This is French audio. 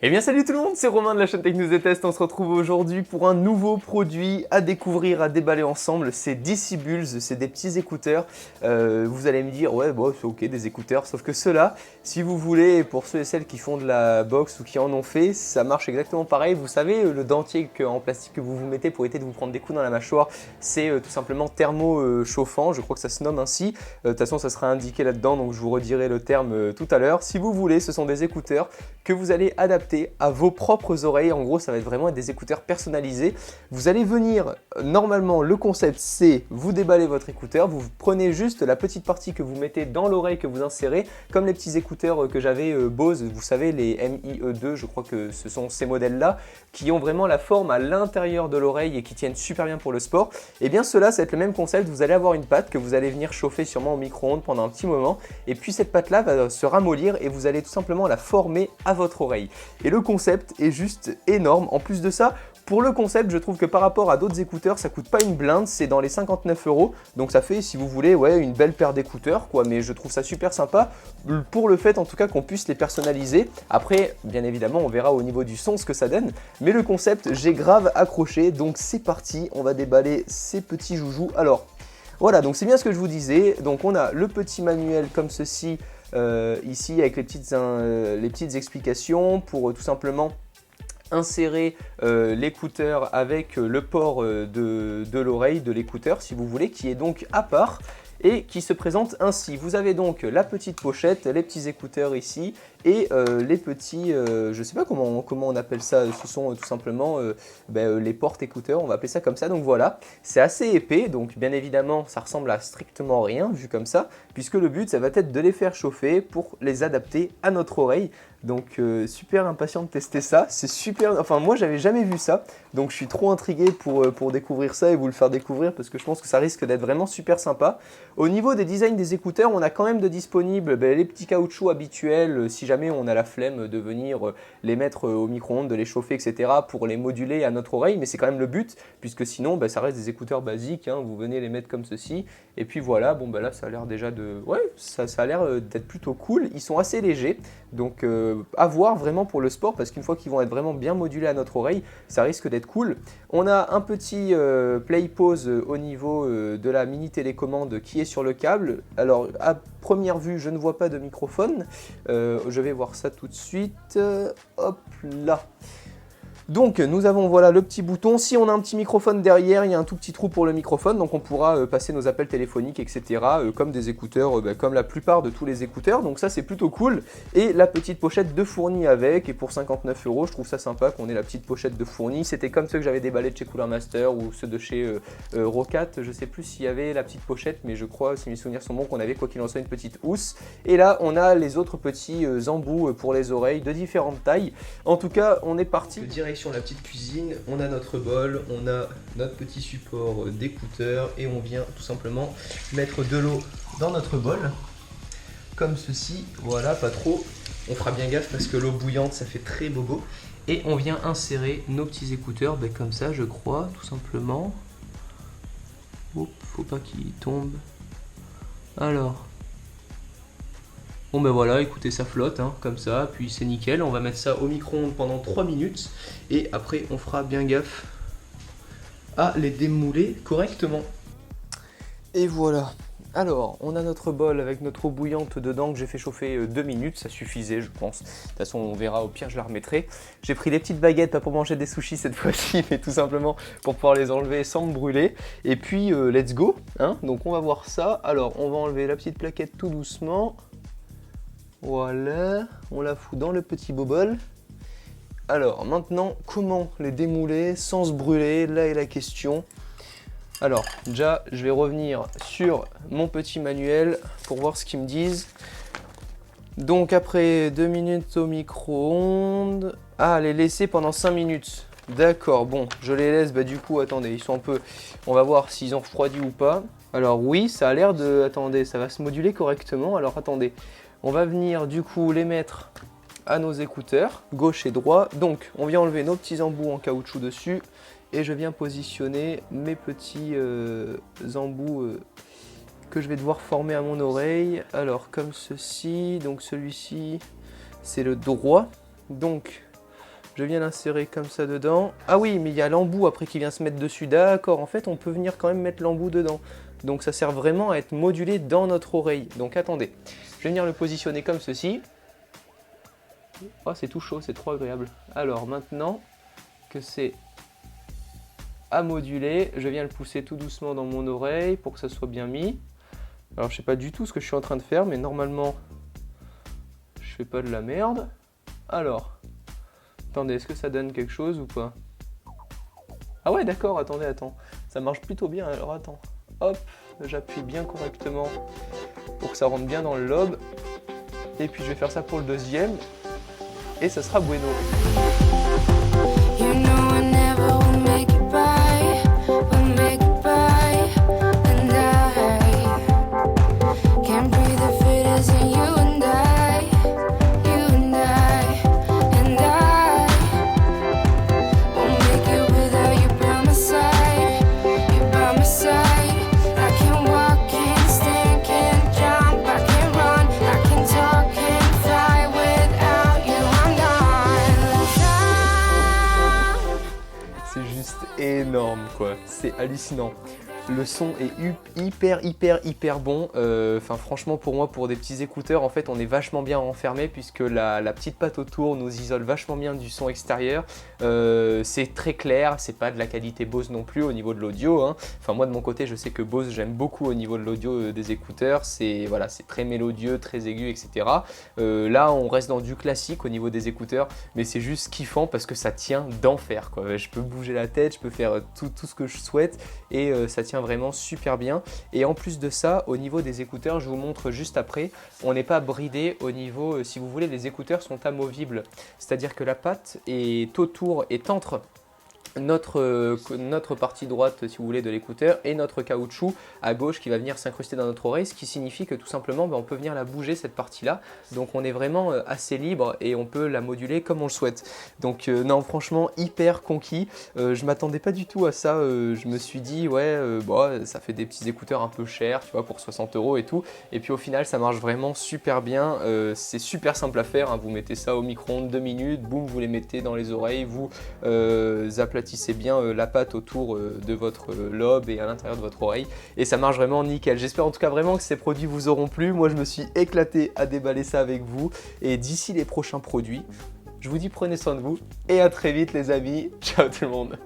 Eh bien salut tout le monde, c'est Romain de la chaîne Tech News et Test. On se retrouve aujourd'hui pour un nouveau produit à découvrir, à déballer ensemble. C'est Decibels, c'est des petits écouteurs. Vous allez me dire, ouais bon c'est ok des écouteurs, sauf que ceux-là, si vous voulez, pour ceux et celles qui font de la boxe ou qui en ont fait, ça marche exactement pareil. Vous savez, le dentier en plastique que vous vous mettez pour éviter de vous prendre des coups dans la mâchoire, c'est tout simplement thermo-chauffant, je crois que ça se nomme ainsi. De toute façon ça sera indiqué là-dedans, donc je vous redirai le terme tout à l'heure. Si vous voulez, ce sont des écouteurs que vous allez adapter à vos propres oreilles. En gros, ça va être vraiment des écouteurs personnalisés. Vous allez venir, normalement, le concept, c'est vous déballez votre écouteur, vous prenez juste la petite partie que vous mettez dans l'oreille, que vous insérez, comme les petits écouteurs que j'avais Bose, vous savez, les MIE2, je crois que ce sont ces modèles-là, qui ont vraiment la forme à l'intérieur de l'oreille et qui tiennent super bien pour le sport. Et bien cela, ça va être le même concept, vous allez avoir une pâte que vous allez venir chauffer sûrement au micro-ondes pendant un petit moment, et puis cette pâte-là va se ramollir et vous allez tout simplement la former à votre oreille. Et le concept est juste énorme. En plus de ça, pour le concept, je trouve que par rapport à d'autres écouteurs, ça coûte pas une blinde, c'est dans les 59 €. Donc ça fait, si vous voulez, ouais, une belle paire d'écouteurs, quoi. Mais je trouve ça super sympa pour le fait, en tout cas, qu'on puisse les personnaliser. Après, bien évidemment, on verra au niveau du son ce que ça donne. Mais le concept, j'ai grave accroché. Donc c'est parti, on va déballer ces petits joujoux. Alors, voilà, donc c'est bien ce que je vous disais. Donc on a le petit manuel comme ceci. Ici avec les petites explications pour tout simplement insérer l'écouteur avec le port de l'oreille de l'écouteur si vous voulez, qui est donc à part et qui se présente ainsi. Vous avez donc la petite pochette, les petits écouteurs ici et les petits, je sais pas comment on appelle ça, ce sont tout simplement les porte-écouteurs, on va appeler ça comme ça. Donc voilà, c'est assez épais, donc bien évidemment ça ressemble à strictement rien vu comme ça, puisque le but ça va être de les faire chauffer pour les adapter à notre oreille. Donc super impatient de tester ça, c'est super, enfin moi j'avais jamais vu ça, donc je suis trop intrigué pour découvrir ça et vous le faire découvrir parce que je pense que ça risque d'être vraiment super sympa. Au niveau des designs des écouteurs, on a quand même de disponibles les petits caoutchoucs habituels si jamais on a la flemme de venir les mettre au micro-ondes, de les chauffer etc. pour les moduler à notre oreille, mais c'est quand même le but puisque sinon ça reste des écouteurs basiques, hein. Vous venez les mettre comme ceci et puis voilà, bon là ça a l'air déjà de, ouais ça a l'air d'être plutôt cool, ils sont assez légers. Donc à voir vraiment pour le sport parce qu'une fois qu'ils vont être vraiment bien modulés à notre oreille, ça risque d'être cool. On a un petit play pause au niveau de la mini télécommande qui est sur le câble. Alors à première vue je ne vois pas de microphone, je vais voir ça tout de suite, hop là. Donc nous avons voilà le petit bouton, si on a un petit microphone derrière, il y a un tout petit trou pour le microphone, donc on pourra passer nos appels téléphoniques etc. Comme des écouteurs, comme la plupart de tous les écouteurs, donc ça c'est plutôt cool. Et la petite pochette de fourni avec, et pour 59 €, je trouve ça sympa qu'on ait la petite pochette de fourni. C'était comme ceux que j'avais déballés de chez Cooler Master ou ceux de chez Rocat, je sais plus s'il y avait la petite pochette, mais je crois, si mes souvenirs sont bons, qu'on avait quoi qu'il en soit une petite housse. Et là on a les autres petits embouts pour les oreilles de différentes tailles. En tout cas on est parti. Direction la petite cuisine, on a notre bol, on a notre petit support d'écouteurs et on vient tout simplement mettre de l'eau dans notre bol comme ceci, voilà, pas trop, on fera bien gaffe parce que l'eau bouillante ça fait très bobo, et on vient insérer nos petits écouteurs comme ça je crois, tout simplement. Oups, faut pas qu'ils tombent. Alors bon voilà, écoutez, ça flotte hein, comme ça, puis c'est nickel. On va mettre ça au micro-ondes pendant 3 minutes et après on fera bien gaffe à les démouler correctement. Et voilà. Alors, on a notre bol avec notre eau bouillante dedans que j'ai fait chauffer 2 minutes, ça suffisait je pense. De toute façon on verra, au pire je la remettrai. J'ai pris les petites baguettes, pas pour manger des sushis cette fois-ci, mais tout simplement pour pouvoir les enlever sans me brûler. Et puis let's go, hein. Donc on va voir ça. Alors on va enlever la petite plaquette tout doucement. Voilà, on la fout dans le petit bobol. Alors maintenant, comment les démouler sans se brûler? Là est la question. Alors déjà, je vais revenir sur mon petit manuel pour voir ce qu'ils me disent. Donc après 2 minutes au micro-ondes. Ah, les laisser pendant 5 minutes. D'accord, bon, je les laisse, du coup, attendez, ils sont un peu... On va voir s'ils ont refroidi ou pas. Alors oui, ça a l'air de... Attendez, ça va se moduler correctement, alors attendez. On va venir du coup les mettre à nos écouteurs, gauche et droit. Donc on vient enlever nos petits embouts en caoutchouc dessus. Et je viens positionner mes petits embouts que je vais devoir former à mon oreille. Alors comme ceci, donc celui-ci c'est le droit. Donc Je viens l'insérer comme ça dedans. Ah oui, mais il y a l'embout après qui vient se mettre dessus. D'accord, en fait, on peut venir quand même mettre l'embout dedans. Donc ça sert vraiment à être modulé dans notre oreille. Donc attendez, je vais venir le positionner comme ceci. Oh, c'est tout chaud, c'est trop agréable. Alors maintenant que c'est à moduler, je viens le pousser tout doucement dans mon oreille pour que ça soit bien mis. Alors je sais pas du tout ce que je suis en train de faire, mais normalement je fais pas de la merde. Alors, attendez, est-ce que ça donne quelque chose ou pas? Ah ouais, d'accord, attendez, attends. Ça marche plutôt bien, alors attends. Hop, j'appuie bien correctement pour que ça rentre bien dans le lobe. Et puis je vais faire ça pour le deuxième. Et ça sera bueno. C'est juste énorme quoi, c'est hallucinant. Le son est hyper bon. Enfin franchement pour moi, pour des petits écouteurs, en fait on est vachement bien enfermé puisque la petite patte autour nous isole vachement bien du son extérieur. C'est très clair, c'est pas de la qualité Bose non plus au niveau de l'audio, hein. Enfin moi de mon côté je sais que Bose j'aime beaucoup au niveau de l'audio des écouteurs. C'est voilà, c'est très mélodieux, très aigu, etc. Là on reste dans du classique au niveau des écouteurs, mais c'est juste kiffant parce que ça tient d'enfer quoi. Je peux bouger la tête, je peux faire tout ce que je souhaite et ça tient vraiment super bien. Et en plus de ça, au niveau des écouteurs, je vous montre juste après, on n'est pas bridé au niveau, si vous voulez, les écouteurs sont amovibles, c'est à dire que la patte est autour, est entre notre partie droite, si vous voulez, de l'écouteur et notre caoutchouc à gauche qui va venir s'incruster dans notre oreille, ce qui signifie que tout simplement on peut venir la bouger cette partie là, donc on est vraiment assez libre et on peut la moduler comme on le souhaite. Donc non, franchement hyper conquis. Je m'attendais pas du tout à ça. Je me suis dit ouais bon, ça fait des petits écouteurs un peu chers, tu vois, pour 60 € et tout, et puis au final ça marche vraiment super bien. C'est super simple à faire, hein. Vous mettez ça au micro-ondes 2 minutes, boum, vous les mettez dans les oreilles, vous aplatissez bien la patte autour de votre lobe et à l'intérieur de votre oreille, et ça marche vraiment nickel. J'espère en tout cas vraiment que ces produits vous auront plu. Moi je me suis éclaté à déballer ça avec vous, et d'ici les prochains produits, je vous dis prenez soin de vous et à très vite les amis. Ciao tout le monde.